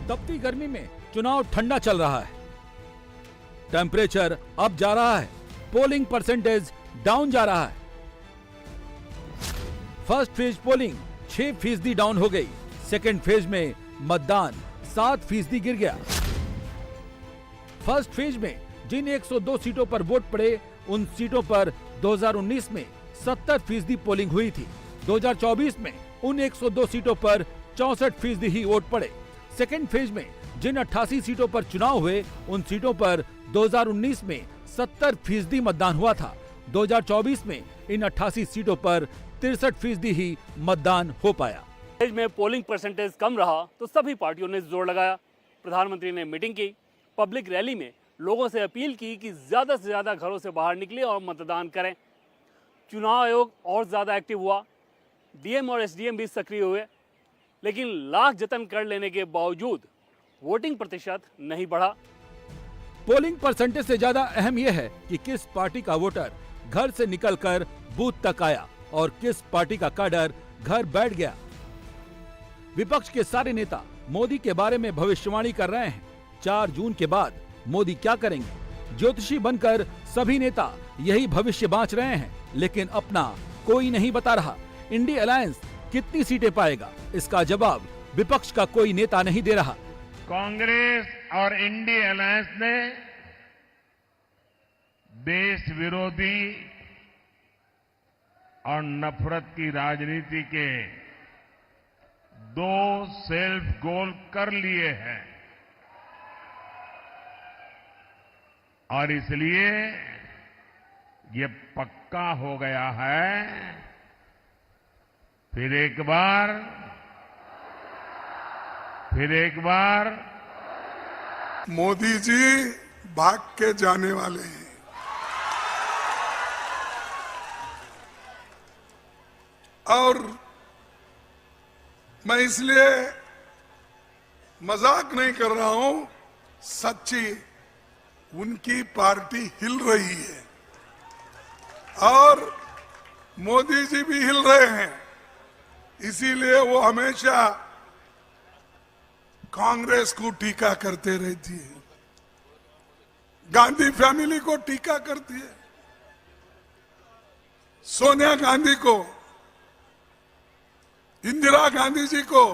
तपती गर्मी में चुनाव ठंडा चल रहा है। टेम्परेचर अप जा रहा है, पोलिंग परसेंटेज डाउन जा रहा है। फर्स्ट फेज पोलिंग 6% डाउन हो गई। सेकेंड फेज में मतदान 7% गिर गया। फर्स्ट फेज में जिन 102 सीटों पर वोट पड़े, उन सीटों पर 2019 में 70% पोलिंग हुई थी। 2024 में उन 102 सीटों पर 64% ही वोट पड़े। सेकेंड फेज में जिन 88 सीटों पर चुनाव हुए, उन सीटों पर 2019 में 70% मतदान हुआ था। 2024 में इन 88 सीटों पर 63% ही मतदान हो पाया। फेज में पोलिंग परसेंटेज कम रहा तो सभी पार्टियों ने जोर लगाया। प्रधानमंत्री ने मीटिंग की, पब्लिक रैली में लोगों से अपील की कि ज्यादा से ज्यादा घरों से बाहर निकले और मतदान करें। चुनाव आयोग और ज्यादा एक्टिव हुआ, डीएम और एसडीएम भी सक्रिय हुए, लेकिन लाख जतन कर लेने के बावजूद वोटिंग प्रतिशत नहीं बढ़ा। पोलिंग परसेंटेज से ज्यादा अहम यह है कि किस पार्टी का वोटर घर से निकलकर बूथ तक आया और किस पार्टी का कैडर घर बैठ गया। विपक्ष के सारे नेता मोदी के बारे में भविष्यवाणी कर रहे हैं। 4 जून के बाद मोदी क्या करेंगे? ज्योतिषी बनकर सभी नेता यही भविष्य बांच रहे हैं, लेकिन अपना कोई नहीं बता रहा। इंडिया अलायंस कितनी सीटें पाएगा, इसका जवाब विपक्ष का कोई नेता नहीं दे रहा। कांग्रेस और इंडिया अलायंस ने देश विरोधी और नफरत की राजनीति के 2 सेल्फ गोल कर लिए हैं और इसलिए ये पक्का हो गया है, फिर एक बार मोदी जी भाग के जाने वाले हैं। और मैं इसलिए मजाक नहीं कर रहा हूं, सच्ची उनकी पार्टी हिल रही है और मोदी जी भी हिल रहे हैं। इसीलिए वो हमेशा कांग्रेस को टीका करते रहती है, गांधी फैमिली को टीका करती है, सोनिया गांधी को, इंदिरा गांधी जी को,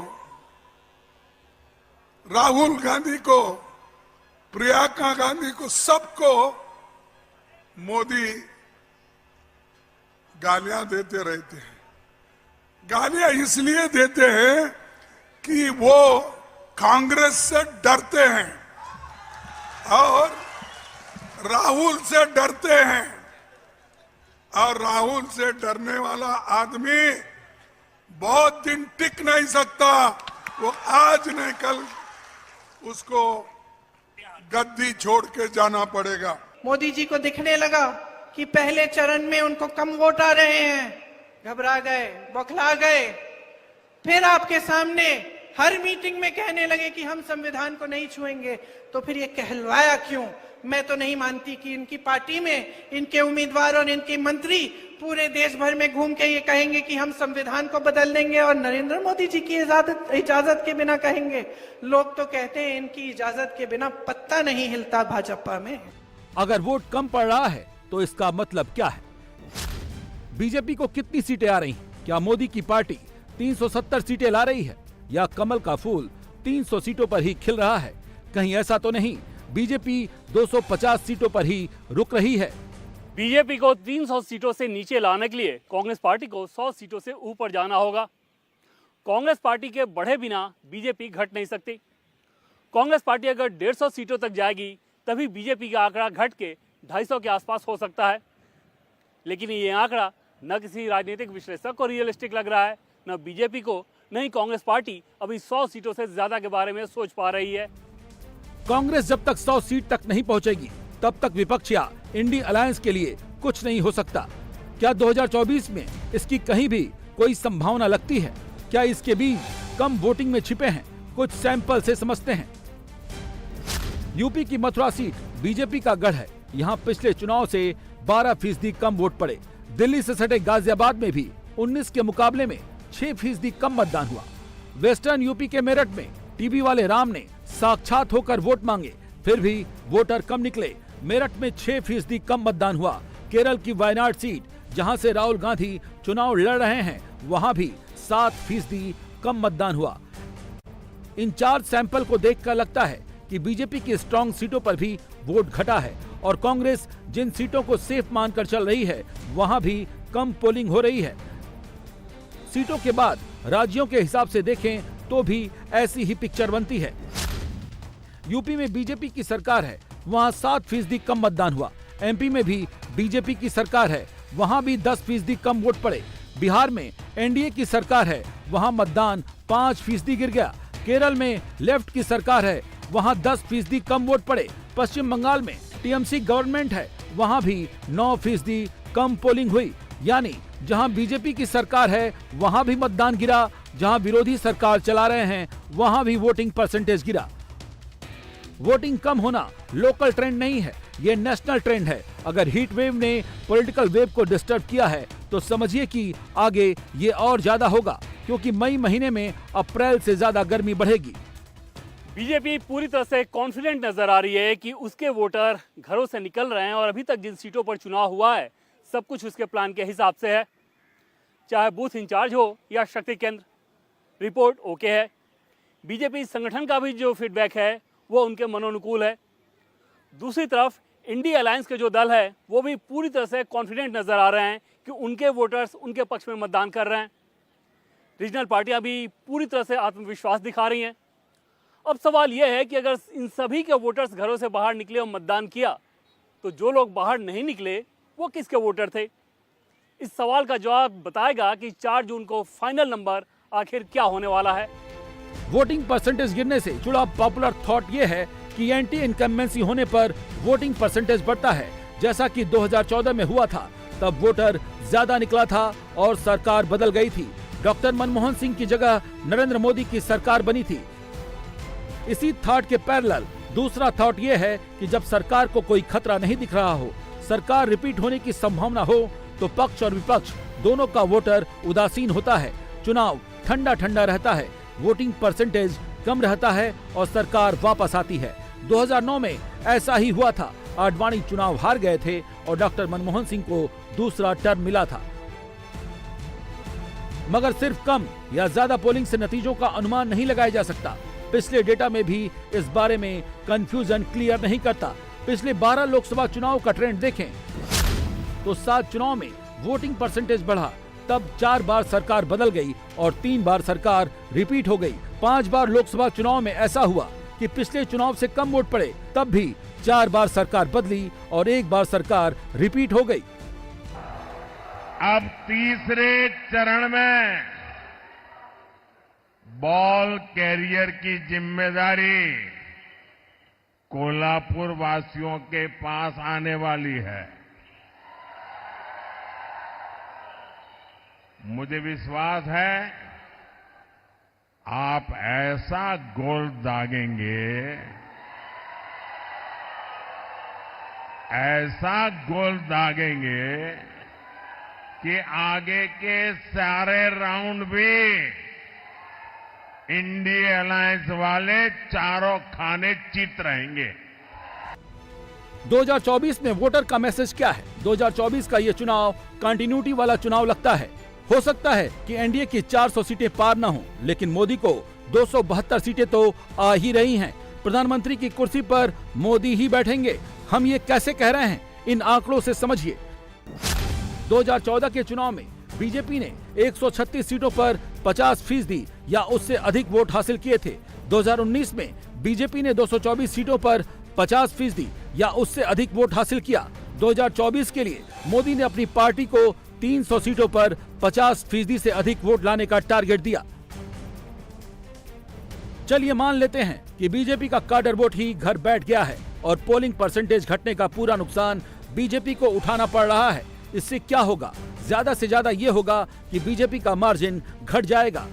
राहुल गांधी को, प्रियंका गांधी को, सबको मोदी गालियां देते रहते हैं। गालियां इसलिए देते हैं कि वो कांग्रेस से डरते हैं और राहुल से डरते हैं, और राहुल से डरने वाला आदमी बहुत दिन टिक नहीं सकता। वो आज नहीं कल उसको गद्दी छोड़ के जाना पड़ेगा। मोदी जी को दिखने लगा कि पहले चरण में उनको कम वोट आ रहे हैं, घबरा गए, बौखला गए। फिर आपके सामने हर मीटिंग में कहने लगे कि हम संविधान को नहीं छुएंगे। तो फिर ये कहलवाया क्यों? मैं तो नहीं मानती कि इनकी पार्टी में इनके उम्मीदवार और इनके मंत्री पूरे देश भर में घूम के ये कहेंगे कि हम संविधान को बदल देंगे और नरेंद्र मोदी जी की इजाजत के बिना कहेंगे। लोग तो कहते हैं इनकी इजाजत के बिना पत्ता नहीं हिलता भाजपा में। अगर वोट कम पड़ रहा है तो इसका मतलब क्या है? बीजेपी को कितनी सीटें आ रही? क्या मोदी की पार्टी 370 सीटें ला रही है या कमल का फूल 300 सीटों पर ही खिल रहा है? कहीं ऐसा तो नहीं बीजेपी 250 सीटों पर ही रुक रही है? बीजेपी को 300 सीटों से नीचे लाने के लिए कांग्रेस पार्टी को 100 सीटों से ऊपर जाना होगा। कांग्रेस पार्टी के बढ़े बिना बीजेपी घट नहीं सकती। कांग्रेस पार्टी अगर 150 सीटों तक जाएगी तभी बीजेपी का आंकड़ा घट के 250 के आसपास हो सकता है। लेकिन ये आंकड़ा न किसी राजनीतिक विश्लेषक को रियलिस्टिक लग रहा है, न बीजेपी को, न ही कांग्रेस पार्टी अभी 100 सीटों से ज्यादा के बारे में सोच पा रही है। कांग्रेस जब तक 100 सीट तक नहीं पहुंचेगी तब तक विपक्ष या इंडिया अलायंस के लिए कुछ नहीं हो सकता। क्या 2024 में इसकी कहीं भी कोई संभावना लगती है? क्या इसके बीज कम वोटिंग में छिपे हैं? कुछ सैंपल से समझते हैं। यूपी की मथुरा सीट बीजेपी का गढ़ है। यहाँ पिछले चुनाव से 12% कम वोट पड़े। दिल्ली से सटे गाजियाबाद में भी 19 के मुकाबले में 6% कम मतदान हुआ। वेस्टर्न यूपी के मेरठ में टीवी वाले राम ने साक्षात होकर वोट मांगे, फिर भी वोटर कम निकले। मेरठ में 6% कम मतदान हुआ। केरल की वायनाड सीट, जहां से राहुल गांधी चुनाव लड़ रहे हैं, वहां भी 7% कम मतदान हुआ। इन 4 सैंपल को देखकर लगता है कि बीजेपी की स्ट्रॉन्ग सीटों पर भी वोट घटा है और कांग्रेस जिन सीटों को सेफ मानकर चल रही है, वहां भी कम पोलिंग हो रही है। सीटों के बाद राज्यों के हिसाब से देखें तो भी ऐसी ही पिक्चर बनती है। यूपी में बीजेपी की सरकार है, वहां 7% कम मतदान हुआ। एमपी में भी बीजेपी की सरकार है, वहां भी 10% कम वोट पड़े। बिहार में एनडीए की सरकार है, वहां मतदान 5% गिर गया। केरल में लेफ्ट की सरकार है, वहां 10% कम वोट पड़े। पश्चिम बंगाल में टीएमसी गवर्नमेंट है, वहां भी 9% कम पोलिंग हुई। यानी जहां बीजेपी की सरकार है, वहां भी मतदान गिरा, जहां विरोधी सरकार चला रहे हैं, वहां भी वोटिंग परसेंटेज गिरा। वोटिंग कम होना लोकल ट्रेंड नहीं है, ये नेशनल ट्रेंड है। अगर हीट वेव ने पॉलिटिकल वेव को डिस्टर्ब किया है, तो समझिए कि आगे ये और ज्यादा होगा, क्योंकि मई महीने में अप्रैल से ज्यादा गर्मी बढ़ेगी। बीजेपी पूरी तरह से कॉन्फिडेंट नजर आ रही है कि उसके वोटर घरों से निकल रहे हैं और अभी तक जिन सीटों पर चुनाव हुआ है, सब कुछ उसके प्लान के हिसाब से है, चाहे बूथ इंचार्ज हो या शक्ति केंद्र। रिपोर्ट ओके है। बीजेपी संगठन का भी जो फीडबैक है वो उनके मनोनुकूल है। दूसरी तरफ इंडिया अलायंस के जो दल है वो भी पूरी तरह से कॉन्फिडेंट नजर आ रहे हैं कि उनके वोटर्स उनके पक्ष में मतदान कर रहे हैं। रीजनल पार्टियां भी पूरी तरह से आत्मविश्वास दिखा रही हैं। अब सवाल यह है कि अगर इन सभी के वोटर्स घरों से बाहर निकले और मतदान किया, तो जो लोग बाहर नहीं निकले वो किसके वोटर थे? इस सवाल का जवाब बताएगा कि 4 जून को फाइनल नंबर आखिर क्या होने वाला है। वोटिंग परसेंटेज गिरने से जुड़ा पॉपुलर थॉट ये है कि एंटी इनकम्बेंसी होने पर वोटिंग परसेंटेज बढ़ता है, जैसा कि 2014 में हुआ था। तब वोटर ज्यादा निकला था और सरकार बदल गई थी। डॉक्टर मनमोहन सिंह की जगह नरेंद्र मोदी की सरकार बनी थी। इसी थॉट के पैरेलल दूसरा थॉट ये है कि जब सरकार को कोई खतरा नहीं दिख रहा हो, सरकार रिपीट होने की संभावना हो, तो पक्ष और विपक्ष दोनों का वोटर उदासीन होता है। चुनाव ठंडा ठंडा रहता है, वोटिंग परसेंटेज कम रहता है और सरकार वापस आती है। 2009 में ऐसा ही हुआ था। आडवाणी चुनाव हार गए थे और डॉक्टर मनमोहन सिंह को दूसरा टर्म मिला था। मगर सिर्फ कम या ज्यादा पोलिंग से नतीजों का अनुमान नहीं लगाया जा सकता। पिछले डेटा में भी इस बारे में कंफ्यूजन क्लियर नहीं करता। पिछले 12 लोकसभा चुनाव का ट्रेंड देखें तो 7 चुनाव में वोटिंग परसेंटेज बढ़ा, तब 4 बार सरकार बदल गई और 3 बार सरकार रिपीट हो गई। 5 बार लोकसभा चुनाव में ऐसा हुआ कि पिछले चुनाव से कम वोट पड़े, तब भी 4 बार सरकार बदली और 1 बार सरकार रिपीट हो गई। अब तीसरे चरण में बॉल कैरियर की जिम्मेदारी कोल्हापुर वासियों के पास आने वाली है। मुझे विश्वास है आप ऐसा गोल दागेंगे, ऐसा गोल दागेंगे कि आगे के सारे राउंड भी इंडिया अलायंस वाले चारों खाने चित रहेंगे। 2024 में वोटर का मैसेज क्या है? 2024 का ये चुनाव कंटिन्यूटी वाला चुनाव लगता है। हो सकता है कि एनडीए की 400 सीटें पार न हो, लेकिन मोदी को 272 सीटें तो आ ही रही हैं। प्रधानमंत्री की कुर्सी पर मोदी ही बैठेंगे। हम ये कैसे कह रहे हैं, इन आंकड़ों से समझिए। 2014 के चुनाव में बीजेपी ने 136 सीटों पर 50% या उससे अधिक वोट हासिल किए थे। 2019 में बीजेपी ने 224 सीटों पर 50% या उससे अधिक वोट हासिल किया। 2024 के लिए मोदी ने अपनी पार्टी को 300 सीटों पर 50% से अधिक वोट लाने का टारगेट दिया। चलिए मान लेते हैं कि बीजेपी का काडर वोट ही घर बैठ गया है और पोलिंग परसेंटेज घटने का पूरा नुकसान बीजेपी को उठाना पड़ रहा है। इससे क्या होगा? ज्यादा से ज्यादा ये होगा कि बीजेपी का मार्जिन घट जाएगा।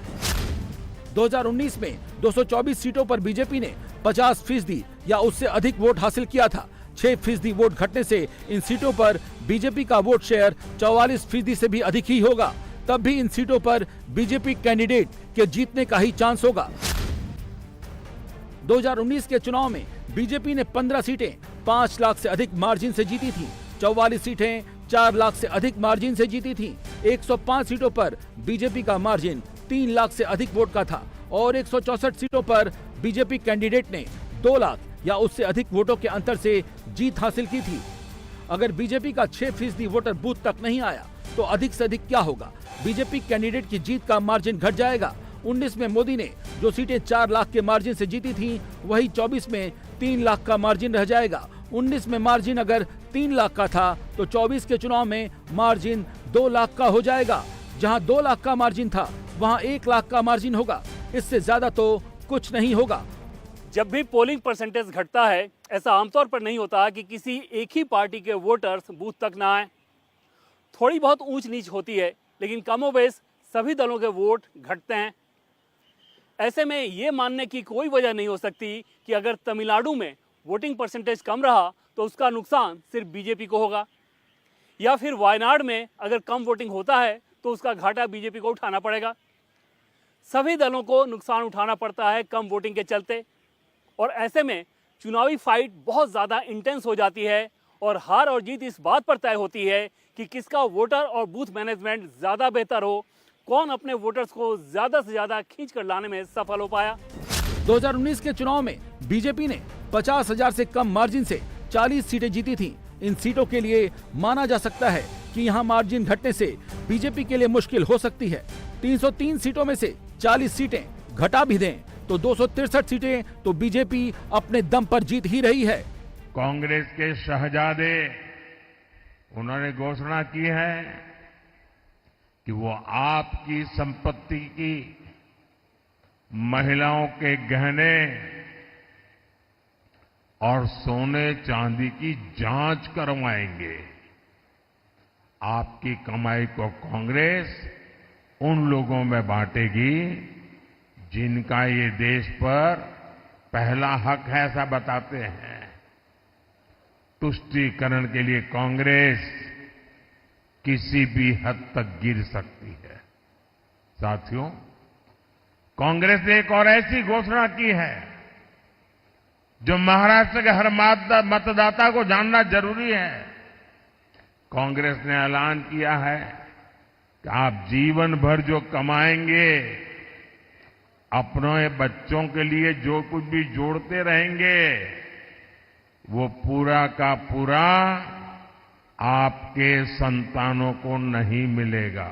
2019 में 224 सीटों पर बीजेपी ने 50% या उससे अधिक वोट हासिल किया था। 6% वोट घटने से इन सीटों पर बीजेपी का वोट शेयर 44% से भी अधिक ही होगा। तब भी इन सीटों पर बीजेपी कैंडिडेट के जीतने का ही चांस होगा। 2019 के चुनाव में बीजेपी ने 15 सीटें 5 लाख से अधिक मार्जिन से जीती थी। 44 सीटें 4 लाख से अधिक मार्जिन से जीती थी। 105 सीटों पर बीजेपी का मार्जिन 3 लाख से अधिक वोट का था और 164 सीटों पर बीजेपी कैंडिडेट ने 2 लाख या उससे अधिक वोटों के अंतर से जीत हासिल की थी। अगर बीजेपी का 6% वोटर बूथ तक नहीं आया तो अधिक से अधिक क्या होगा? बीजेपी कैंडिडेट की जीत का मार्जिन घट जाएगा। 19 में मोदी ने जो सीटें 4 लाख के मार्जिन से जीती थी, वही 24 में 3 लाख का मार्जिन रह जाएगा। 19 में मार्जिन अगर 3 लाख का था तो 24 के चुनाव में मार्जिन 2 लाख का हो जाएगा। जहां 2 लाख का मार्जिन था वहां 1 लाख का मार्जिन होगा। इससे ज्यादा तो कुछ नहीं होगा। जब भी पोलिंग परसेंटेज घटता है, ऐसा आमतौर पर नहीं होता कि किसी एक ही पार्टी के वोटर्स बूथ तक ना आए। थोड़ी बहुत ऊंच नीच होती है, लेकिन कमोबेश सभी दलों के वोट घटते हैं। ऐसे में ये मानने की कोई वजह नहीं हो सकती कि अगर तमिलनाडु में वोटिंग परसेंटेज कम रहा तो उसका नुकसान सिर्फ बीजेपी को होगा, या फिर वायनाड में अगर कम वोटिंग होता है तो उसका घाटा बीजेपी को उठाना पड़ेगा। सभी दलों को नुकसान उठाना पड़ता है कम वोटिंग के चलते, और ऐसे में चुनावी फाइट बहुत ज़्यादा इंटेंस हो जाती है और हार और जीत इस बात पर तय होती है कि किसका वोटर और बूथ मैनेजमेंट ज़्यादा बेहतर हो, कौन अपने वोटर्स को ज़्यादा से ज़्यादा खींच कर लाने में सफल हो पाया। 2019 के चुनाव में बीजेपी ने 50,000 से कम मार्जिन से 40 सीटें जीती थीं। इन सीटों के लिए माना जा सकता है कि यहां मार्जिन घटने से बीजेपी के लिए मुश्किल हो सकती है। 303 सीटों में से 40 सीटें घटा भी दें तो 263 सीटें तो बीजेपी अपने दम पर जीत ही रही है। कांग्रेस के शहजादे उन्होंने घोषणा की है कि वो आपकी संपत्ति की, महिलाओं के गहने और सोने चांदी की जांच करवाएंगे। आपकी कमाई को कांग्रेस उन लोगों में बांटेगी जिनका ये देश पर पहला हक है, ऐसा बताते हैं। तुष्टीकरण के लिए कांग्रेस किसी भी हद तक गिर सकती है। साथियों, कांग्रेस ने एक और ऐसी घोषणा की है जो महाराष्ट्र के हर मतदाता को जानना जरूरी है। कांग्रेस ने ऐलान किया है कि आप जीवन भर जो कमाएंगे, अपने बच्चों के लिए जो कुछ भी जोड़ते रहेंगे, वो पूरा का पूरा आपके संतानों को नहीं मिलेगा।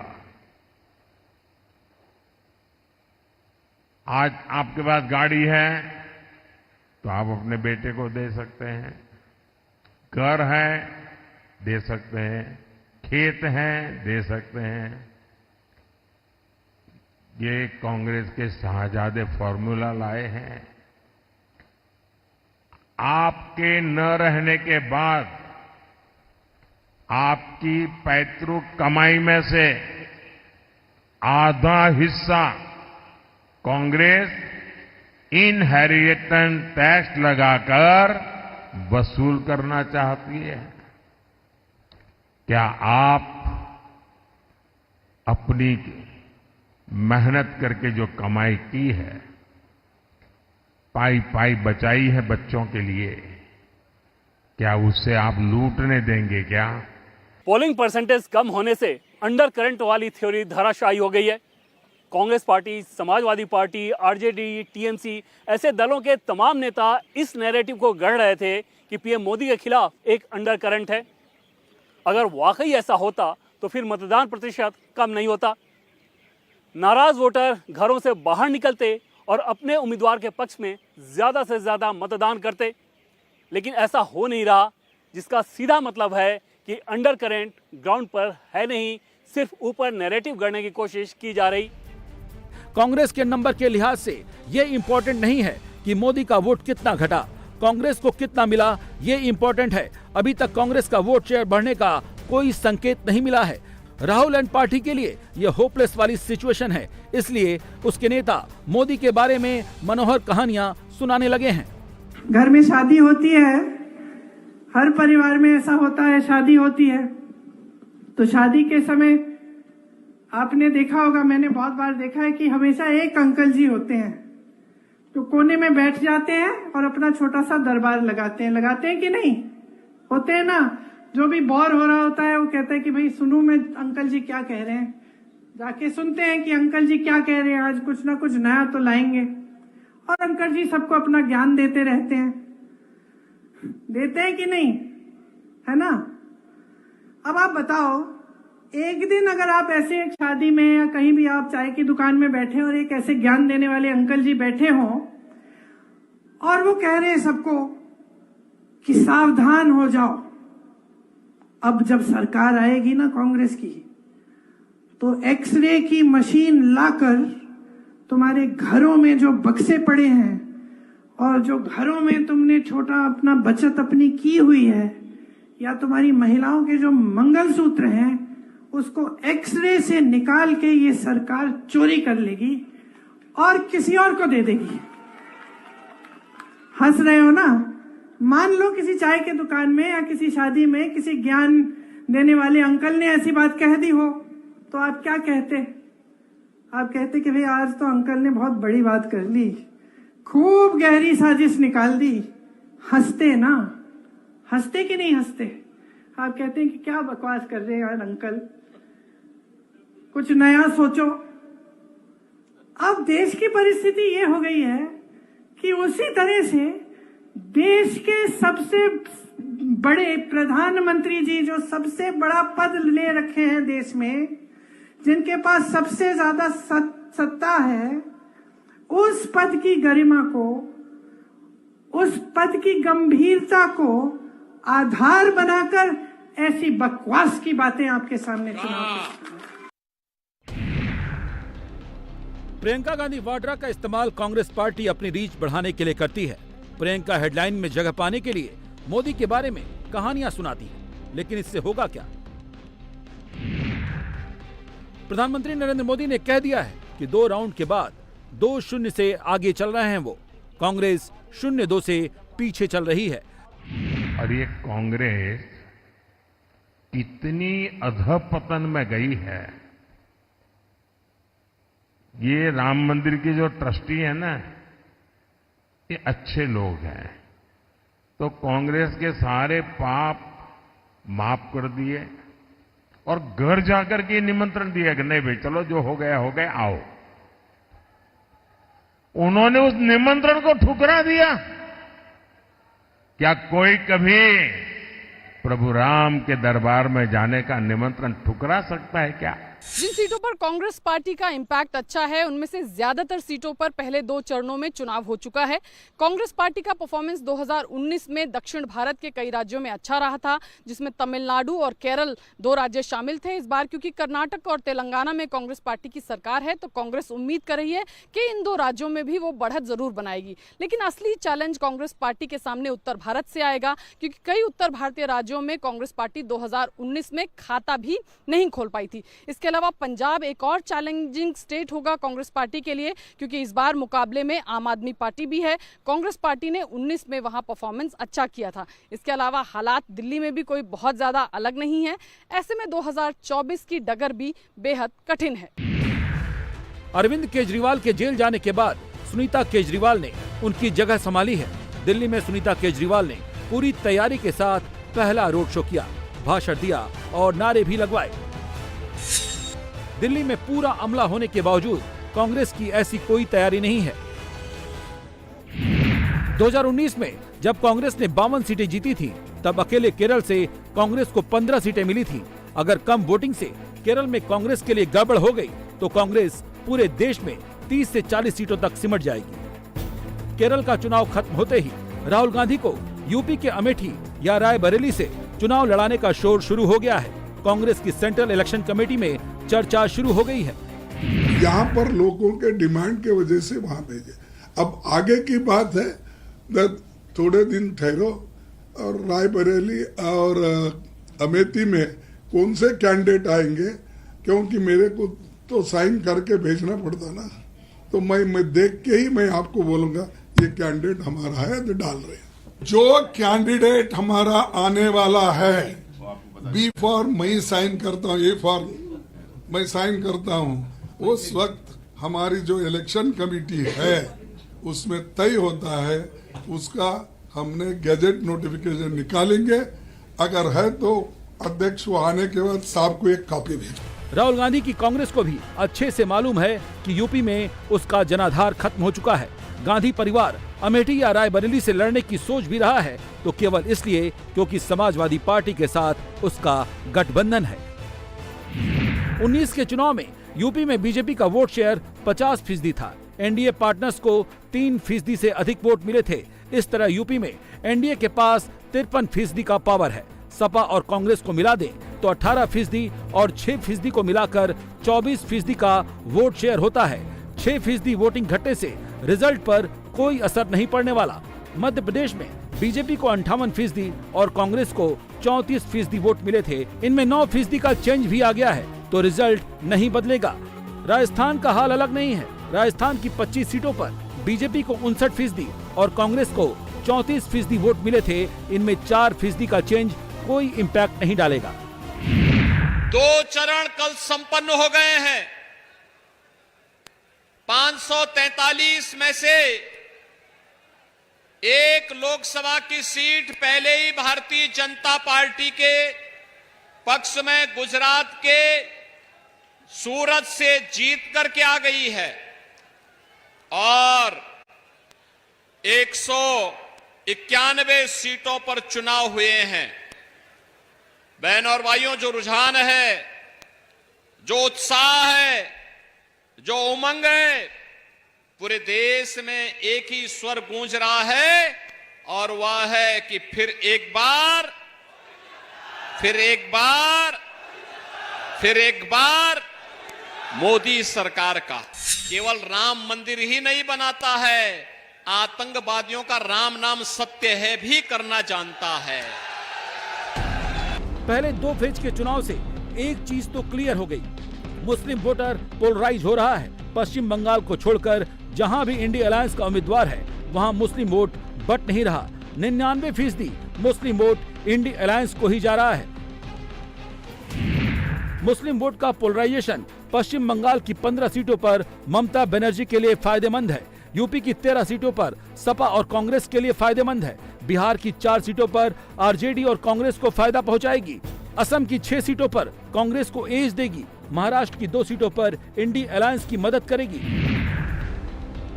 आज आपके पास गाड़ी है तो आप अपने बेटे को दे सकते हैं, घर है दे सकते हैं, खेत हैं दे सकते हैं। ये कांग्रेस के शाहजादे फॉर्मूला लाए हैं। आपके न रहने के बाद आपकी पैतृक कमाई में से आधा हिस्सा कांग्रेस इनहेरिटेंस टैक्स लगाकर वसूल करना चाहती है। क्या आप अपनी मेहनत करके जो कमाई की है, पाई पाई बचाई है बच्चों के लिए, क्या उससे आप लूटने देंगे क्या? पोलिंग परसेंटेज कम होने से अंडर करंट वाली थ्योरी धराशायी हो गई है। Congress party, Samajwadi party, RJD, TMC ऐसे दलों के तमाम नेता इस नैरेटिव को गढ़ रहे थे कि पीएम मोदी के खिलाफ एक अंडर करंट है। अगर वाकई ऐसा होता तो फिर मतदान प्रतिशत कम नहीं होता। नाराज वोटर घरों से बाहर निकलते और अपने उम्मीदवार के पक्ष में ज़्यादा से ज़्यादा मतदान करते, लेकिन ऐसा हो नहीं रहा, जिसका सीधा मतलब है कि अंडर करंट ग्राउंड पर है नहीं, सिर्फ ऊपर नैरेटिव गढ़ने की कोशिश की जा रही। कांग्रेस के नंबर के लिहाज से ये इंपॉर्टेंट नहीं है कि मोदी का वोट कितना घटा, कांग्रेस को कितना मिला ये इंपॉर्टेंट है। अभी तक कांग्रेस का वोट शेयर बढ़ने का कोई संकेत नहीं मिला है। राहुल एंड पार्टी के लिए ये होपलेस वाली सिचुएशन है, इसलिए उसके नेता मोदी के बारे में मनोहर कहानियां सुनाने लगे हैं। घर में शादी होती है, हर परिवार में ऐसा होता है, शादी होती है तो शादी के समय आपने देखा होगा, मैंने बहुत बार देखा है कि हमेशा एक अंकल जी होते हैं तो कोने में बैठ जाते हैं और अपना छोटा सा दरबार लगाते हैं कि नहीं? होते हैं ना। जो भी बोर हो रहा होता है वो कहता है कि भाई सुनूं मैं अंकल जी क्या कह रहे हैं। जाके सुनते हैं कि अंकल जी क्या कह रहे हैं, आज कुछ ना कुछ नया तो लाएंगे। और अंकल जी सबको अपना ज्ञान देते रहते हैं, देते हैं कि नहीं, है ना? अब आप बताओ, एक दिन अगर आप ऐसे एक शादी में या कहीं भी आप चाय की दुकान में बैठे और एक ऐसे ज्ञान देने वाले अंकल जी बैठे हों और वो कह रहे हैं सबको कि सावधान हो जाओ, अब जब सरकार आएगी ना कांग्रेस की तो एक्सरे की मशीन लाकर तुम्हारे घरों में जो बक्से पड़े हैं और जो घरों में तुमने छोटा अपना बचत अपनी की हुई है या तुम्हारी महिलाओं के जो मंगलसूत्र हैं उसको एक्सरे से निकाल के ये सरकार चोरी कर लेगी और किसी और को दे देगी। हंस रहे हो ना? मान लो किसी चाय के दुकान में या किसी शादी में किसी ज्ञान देने वाले अंकल ने ऐसी बात कह दी हो तो आप क्या कहते? आप कहते कि भाई आज तो अंकल ने बहुत बड़ी बात कर ली, खूब गहरी साजिश निकाल दी। हंसते ना? हंसते कि नहीं हंसते? आप कहते हैं कि क्या बकवास कर रहे हैं यार अंकल, कुछ नया सोचो। अब देश की परिस्थिति ये हो गई है कि उसी तरह से देश के सबसे बड़े प्रधानमंत्री जी जो सबसे बड़ा पद ले रखे हैं देश में, जिनके पास सबसे ज्यादा सत्ता है, उस पद की गरिमा को, उस पद की गंभीरता को आधार बनाकर ऐसी बकवास की बातें आपके सामने चुनाव। प्रियंका गांधी वाड्रा का इस्तेमाल कांग्रेस पार्टी अपनी रीच बढ़ाने के लिए करती है। प्रियंका हेडलाइन में जगह पाने के लिए मोदी के बारे में कहानियां सुनाती है, लेकिन इससे होगा क्या? प्रधानमंत्री नरेंद्र मोदी ने कह दिया है कि 2 राउंड के बाद 2-0 से आगे चल रहे हैं वो। कांग्रेस 0-2 से पीछे चल रही है। और ये कांग्रेस इतनी अधपतन में गई है। ये राम मंदिर के जो ट्रस्टी है ना, ये अच्छे लोग हैं, तो कांग्रेस के सारे पाप माफ कर दिए और घर जाकर के निमंत्रण दिया कि नहीं भाई चलो जो हो गया आओ। उन्होंने उस निमंत्रण को ठुकरा दिया। क्या कोई कभी प्रभु राम के दरबार में जाने का निमंत्रण ठुकरा सकता है क्या? जिन सीटों पर कांग्रेस पार्टी का इम्पैक्ट अच्छा है उनमें से ज्यादातर सीटों पर पहले 2 चरणों में चुनाव हो चुका है। कांग्रेस पार्टी का परफॉर्मेंस 2019 में दक्षिण भारत के कई राज्यों में अच्छा रहा था, जिसमें तमिलनाडु और केरल 2 राज्य शामिल थे। इस बार क्योंकि कर्नाटक और तेलंगाना में कांग्रेस पार्टी की सरकार है तो कांग्रेस उम्मीद कर रही है कि इन 2 राज्यों में भी वो बढ़त जरूर बनाएगी। लेकिन असली चैलेंज कांग्रेस पार्टी के सामने उत्तर भारत से आएगा, क्योंकि कई उत्तर भारतीय राज्यों में कांग्रेस पार्टी 2019 में खाता भी नहीं खोल पाई थी। इसके अलावा पंजाब एक और चैलेंजिंग स्टेट होगा कांग्रेस पार्टी के लिए, क्योंकि इस बार मुकाबले में आम आदमी पार्टी भी है। कांग्रेस पार्टी ने 19 में वहां परफॉर्मेंस अच्छा किया था। इसके अलावा हालात दिल्ली में भी कोई बहुत ज्यादा अलग नहीं है। ऐसे में 2024 की डगर भी बेहद कठिन है। अरविंद केजरीवाल के जेल जाने के बाद सुनीता केजरीवाल ने उनकी जगह संभाली है। दिल्ली में सुनीता केजरीवाल ने पूरी तैयारी के साथ पहला रोड शो किया, भाषण दिया और नारे भी लगवाए। दिल्ली में पूरा अमला होने के बावजूद कांग्रेस की ऐसी कोई तैयारी नहीं है। 2019 में जब कांग्रेस ने 52 सीटें जीती थी, तब अकेले केरल से कांग्रेस को 15 सीटें मिली थी। अगर कम वोटिंग से केरल में कांग्रेस के लिए गड़बड़ हो गई तो कांग्रेस पूरे देश में 30 से 40 सीटों तक सिमट जाएगी। केरल का चुनाव खत्म होते ही राहुल गांधी को यूपी के अमेठी या रायबरेली से चुनाव लड़ाने का शोर शुरू हो गया है। कांग्रेस की सेंट्रल इलेक्शन कमेटी में चर्चा शुरू हो गई है। यहाँ पर लोगों के डिमांड के वजह से वहां भेजे। अब आगे की बात है, थोड़े दिन ठहरो और रायबरेली और अमेठी में कौन से कैंडिडेट आएंगे, क्योंकि मेरे को तो साइन करके भेजना पड़ता ना, तो मैं देख के ही मैं आपको बोलूंगा ये कैंडिडेट हमारा है तो डाल रहे हैं। जो कैंडिडेट हमारा आने वाला है, बी फॉर्म मैं साइन करता हूँ, ए फॉर्म मैं साइन करता हूँ, उस वक्त हमारी जो इलेक्शन कमेटी है उसमें तय होता है उसका हमने गैजेट नोटिफिकेशन निकालेंगे। अगर है तो अध्यक्ष वो आने के बाद साहब को एक कॉपी भेजें। राहुल गांधी की कांग्रेस को भी अच्छे से मालूम है कि यूपी में उसका जनाधार खत्म हो चुका है। गांधी परिवार अमेठी या रायबरेली से लड़ने की सोच भी रहा है तो केवल इसलिए क्योंकि समाजवादी पार्टी के साथ उसका गठबंधन है। 19 के चुनाव में यूपी में बीजेपी का वोट शेयर 50% था। एनडीए पार्टनर्स को 3% से अधिक वोट मिले थे। इस तरह यूपी में एनडीए के पास 53% का पावर है। सपा और कांग्रेस को मिला दें तो 18% और 6% को मिलाकर 24% का वोट शेयर होता है। 6% वोटिंग घटने से रिजल्ट पर कोई असर नहीं पड़ने वाला। मध्य प्रदेश में बीजेपी को 58% और कांग्रेस को 34% वोट मिले थे। इनमें 9% का चेंज भी आ गया है तो रिजल्ट नहीं बदलेगा। राजस्थान का हाल अलग नहीं है। राजस्थान की 25 सीटों पर बीजेपी को 59% और कांग्रेस को 34% वोट मिले थे। इनमें 4% का चेंज कोई इम्पैक्ट नहीं डालेगा। 2 चरण कल संपन्न हो गए हैं। 543 में से एक लोकसभा की सीट पहले ही भारतीय जनता पार्टी के पक्ष में गुजरात के सूरत से जीत करके आ गई है और 191 सीटों पर चुनाव हुए हैं। बहन और भाइयों, जो रुझान है, जो उत्साह है, जो उमंग है, पूरे देश में एक ही स्वर गूंज रहा है और वह है कि फिर एक बार मोदी सरकार का। केवल राम मंदिर ही नहीं बनाता है, आतंकवादियों का राम नाम सत्य है भी करना जानता है। पहले 2 फेज के चुनाव से एक चीज तो क्लियर हो गई, मुस्लिम वोटर पोलराइज हो रहा है। पश्चिम बंगाल को छोड़कर जहां भी इंडिया अलायंस का उम्मीदवार है वहां मुस्लिम वोट बट नहीं रहा। 99% मुस्लिम वोट इंडिया अलायंस को ही जा रहा है। मुस्लिम वोट का पोलराइजेशन पश्चिम बंगाल की 15 सीटों पर ममता बनर्जी के लिए फायदेमंद है। यूपी की 13 सीटों पर सपा और कांग्रेस के लिए फायदेमंद है। बिहार की 4 सीटों पर आरजेडी और कांग्रेस को फायदा पहुंचाएगी। असम की 6 सीटों पर कांग्रेस को एज देगी। महाराष्ट्र की 2 सीटों पर इंडिया अलायंस की मदद करेगी।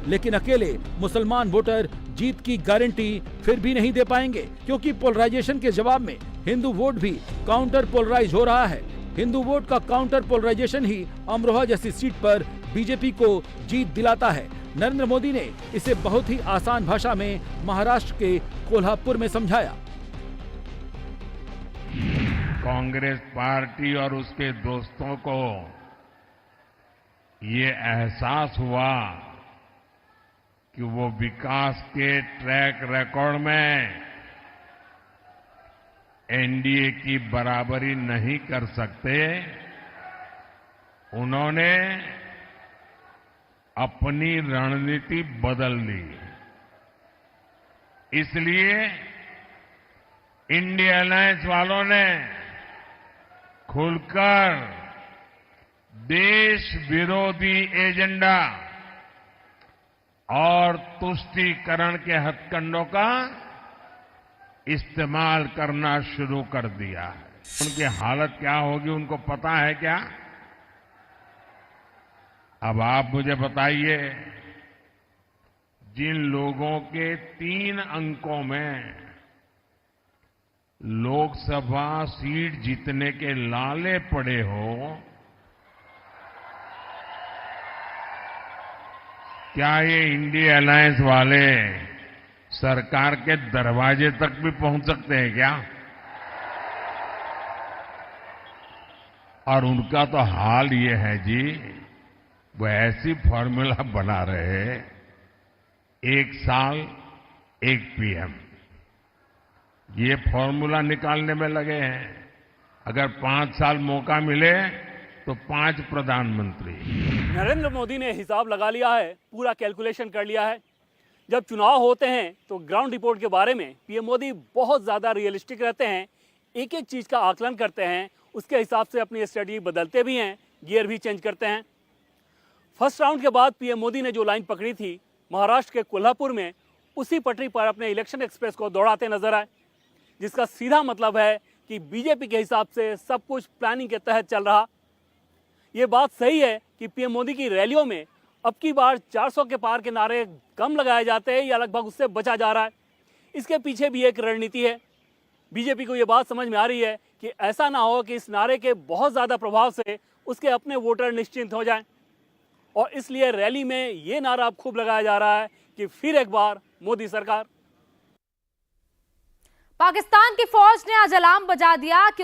लेकिन अकेले मुसलमान वोटर जीत की गारंटी फिर भी नहीं दे पाएंगे, क्योंकि पोलराइजेशन के जवाब में हिंदू वोट भी काउंटर पोलराइज हो रहा है। हिंदू वोट का काउंटर पोलराइजेशन ही अमरोहा जैसी सीट पर बीजेपी को जीत दिलाता है। नरेंद्र मोदी ने इसे बहुत ही आसान भाषा में महाराष्ट्र के कोल्हापुर में समझाया। कांग्रेस पार्टी और उसके दोस्तों को ये एहसास हुआ कि वो विकास के ट्रैक रिकॉर्ड में एनडीए की बराबरी नहीं कर सकते। उन्होंने अपनी रणनीति बदल ली। इसलिए इंडिया अलायंस वालों ने खुलकर देश विरोधी एजेंडा और तुष्टीकरण के हथकंडों का इस्तेमाल करना शुरू कर दिया है। उनकी हालत क्या होगी उनको पता है क्या? अब आप मुझे बताइए, जिन लोगों के 3 अंकों में लोकसभा सीट जीतने के लाले पड़े हो, क्या ये इंडिया अलायंस वाले सरकार के दरवाजे तक भी पहुंच सकते हैं क्या? और उनका तो हाल ये है जी, वो ऐसी फॉर्मूला बना रहे, 1 साल 1 पीएम, ये फॉर्मूला निकालने में लगे हैं। अगर 5 साल मौका मिले तो 5 प्रधानमंत्री। नरेंद्र मोदी ने हिसाब लगा लिया है, पूरा कैलकुलेशन कर लिया है। जब चुनाव होते हैं तो ग्राउंड रिपोर्ट के बारे में पीएम मोदी बहुत ज़्यादा रियलिस्टिक रहते हैं, एक एक चीज़ का आकलन करते हैं, उसके हिसाब से अपनी स्ट्रेटजी बदलते भी हैं, गियर भी चेंज करते हैं। फर्स्ट राउंड के बाद पीएम मोदी ने जो लाइन पकड़ी थी महाराष्ट्र के कोल्हापुर में उसी पटरी पर अपने इलेक्शन एक्सप्रेस को दौड़ाते नजर आए, जिसका सीधा मतलब है कि बीजेपी के हिसाब से सब कुछ प्लानिंग के तहत चल रहा। ये बात सही है कि पीएम मोदी की रैलियों में अब की बार 400 के पार के नारे कम लगाए जाते हैं या लगभग उससे बचा जा रहा है। इसके पीछे भी एक रणनीति है। बीजेपी को ये बात समझ में आ रही है कि ऐसा ना हो कि इस नारे के बहुत ज़्यादा प्रभाव से उसके अपने वोटर निश्चिंत हो जाएं, और इसलिए रैली में ये नारा अब खूब लगाया जा रहा है कि फिर एक बार मोदी सरकार। पाकिस्तान की फौज ने आज अलार्म बजा दिया कि